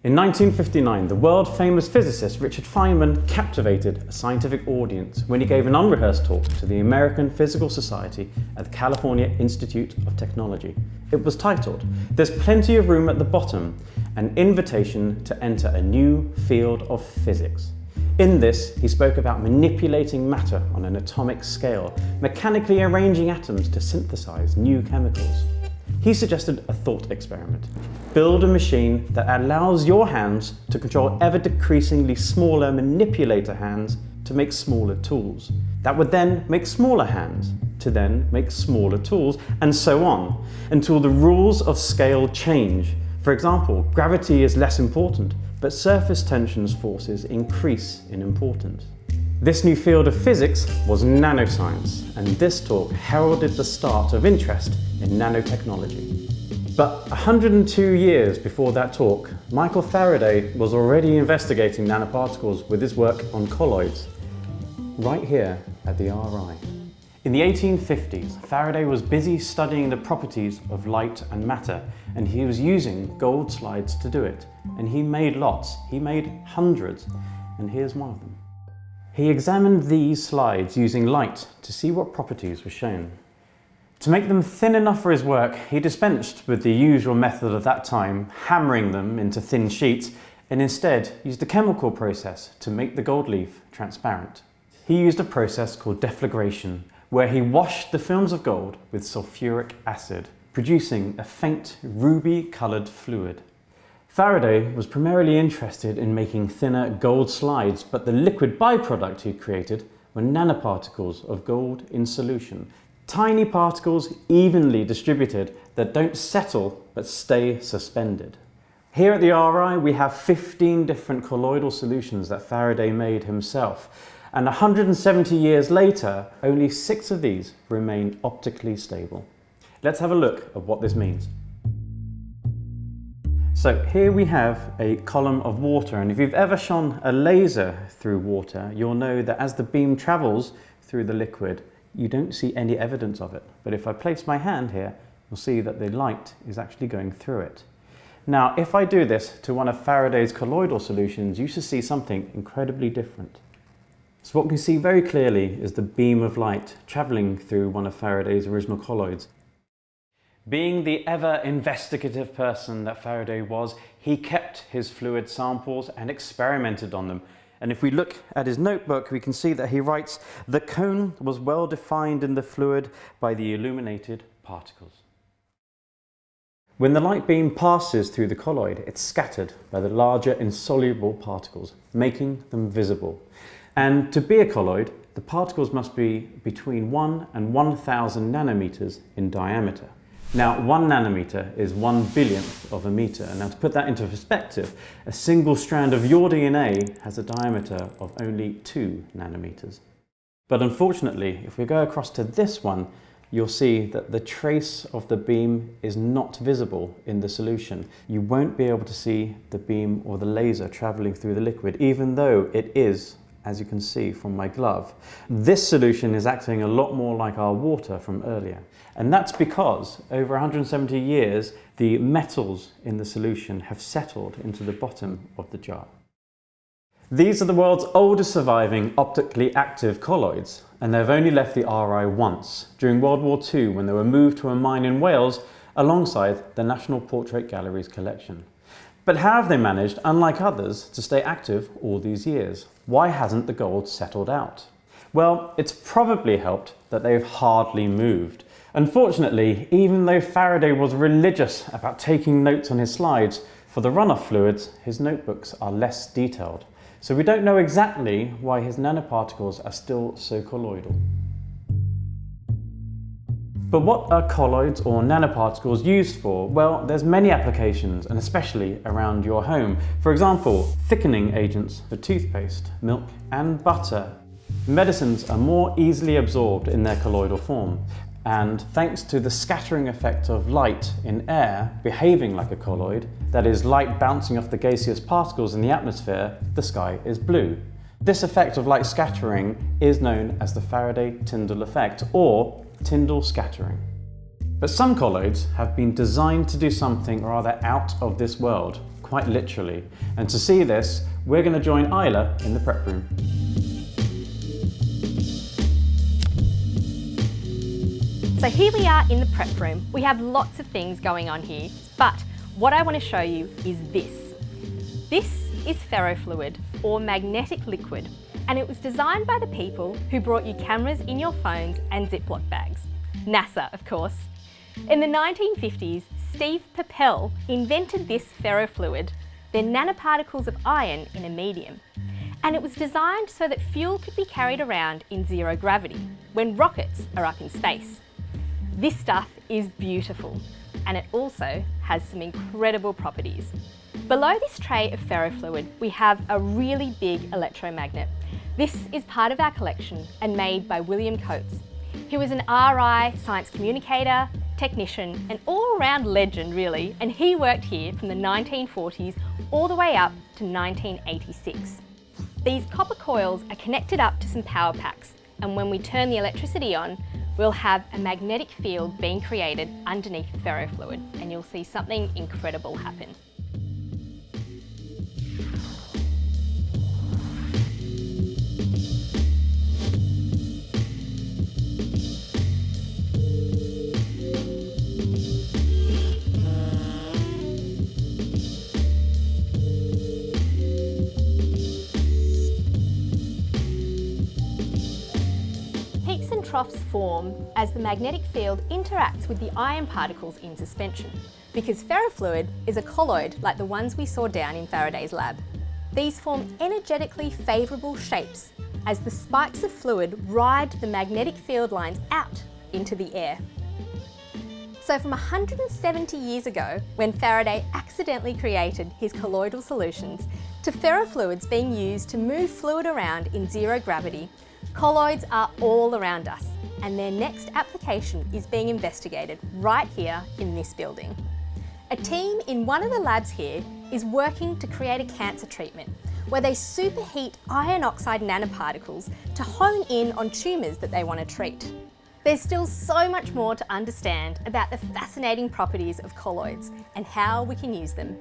In 1959, the world-famous physicist Richard Feynman captivated a scientific audience when he gave an unrehearsed talk to the American Physical Society at the California Institute of Technology. It was titled, "There's Plenty of Room at the Bottom, an invitation to enter a new field of physics." In this, he spoke about manipulating matter on an atomic scale, mechanically arranging atoms to synthesize new chemicals. He suggested a thought experiment. Build a machine that allows your hands to control ever-decreasingly smaller manipulator hands to make smaller tools. That would then make smaller hands to then make smaller tools, and so on, until the rules of scale change. For example, gravity is less important, but surface tensions forces increase in importance. This new field of physics was nanoscience, and this talk heralded the start of interest in nanotechnology. But 102 years before that talk, Michael Faraday was already investigating nanoparticles with his work on colloids, right here at the RI. In the 1850s, Faraday was busy studying the properties of light and matter, and he was using gold slides to do it. And he made lots, he made hundreds, and here's one of them. He examined these slides using light to see what properties were shown. To make them thin enough for his work, he dispensed with the usual method of that time, hammering them into thin sheets, and instead used a chemical process to make the gold leaf transparent. He used a process called deflagration, where he washed the films of gold with sulfuric acid, producing a faint ruby-coloured fluid. Faraday was primarily interested in making thinner gold slides, but the liquid byproduct he created were nanoparticles of gold in solution. Tiny particles evenly distributed that don't settle but stay suspended. Here at the RI we have 15 different colloidal solutions that Faraday made himself, and 170 years later only 6 of these remain optically stable. Let's have a look at what this means. So here we have a column of water, and if you've ever shone a laser through water, you'll know that as the beam travels through the liquid, you don't see any evidence of it. But if I place my hand here, you'll see that the light is actually going through it. Now, if I do this to one of Faraday's colloidal solutions, you should see something incredibly different. So what we can see very clearly is the beam of light traveling through one of Faraday's original colloids. Being the ever-investigative person that Faraday was, he kept his fluid samples and experimented on them. And if we look at his notebook, we can see that he writes, "The cone was well defined in the fluid by the illuminated particles." When the light beam passes through the colloid, it's scattered by the larger insoluble particles, making them visible. And to be a colloid, the particles must be between 1 and 1,000 nanometers in diameter. Now, 1 nanometer is 1/1000th of a meter. Now, to put that into perspective, a single strand of your DNA has a diameter of only 2 nanometers. But unfortunately, if we go across to this one, you'll see that the trace of the beam is not visible in the solution. You won't be able to see the beam or the laser traveling through the liquid, even though it is, as you can see from my glove. This solution is acting a lot more like our water from earlier. And that's because over 170 years, the metals in the solution have settled into the bottom of the jar. These are the world's oldest surviving optically active colloids, and they've only left the RI once, during World War II, when they were moved to a mine in Wales alongside the National Portrait Gallery's collection. But how have they managed, unlike others, to stay active all these years? Why hasn't the gold settled out? Well, it's probably helped that they've hardly moved. Unfortunately, even though Faraday was religious about taking notes on his slides, for the runoff fluids, his notebooks are less detailed. So we don't know exactly why his nanoparticles are still so colloidal. But what are colloids or nanoparticles used for? Well, there's many applications, and especially around your home. For example, thickening agents for toothpaste, milk, and butter. Medicines are more easily absorbed in their colloidal form. And thanks to the scattering effect of light in air behaving like a colloid, that is, light bouncing off the gaseous particles in the atmosphere, the sky is blue. This effect of light scattering is known as the Faraday-Tyndall effect, or Tyndall scattering. But some colloids have been designed to do something rather out of this world, quite literally. And to see this, we're going to join Isla in the prep room. So here we are in the prep room. We have lots of things going on here, but what I want to show you is this. This is ferrofluid, or magnetic liquid, and it was designed by the people who brought you cameras in your phones and Ziploc bags. NASA, of course. In the 1950s, Steve Perpel invented this ferrofluid. They're nanoparticles of iron in a medium. And it was designed so that fuel could be carried around in zero gravity, when rockets are up in space. This stuff is beautiful, and it also has some incredible properties. Below this tray of ferrofluid, we have a really big electromagnet. This is part of our collection and made by William Coates. He was an RI, science communicator, technician, an all-round legend really, and he worked here from the 1940s all the way up to 1986. These copper coils are connected up to some power packs, and when we turn the electricity on, we'll have a magnetic field being created underneath the ferrofluid, and you'll see something incredible happen. Peaks and troughs form as the magnetic field interacts with the iron particles in suspension, because ferrofluid is a colloid like the ones we saw down in Faraday's lab. These form energetically favourable shapes as the spikes of fluid ride the magnetic field lines out into the air. So from 170 years ago, when Faraday accidentally created his colloidal solutions, to ferrofluids being used to move fluid around in zero gravity, colloids are all around us, and their next application is being investigated right here in this building. A team in one of the labs here is working to create a cancer treatment where they superheat iron oxide nanoparticles to hone in on tumours that they want to treat. There's still so much more to understand about the fascinating properties of colloids and how we can use them.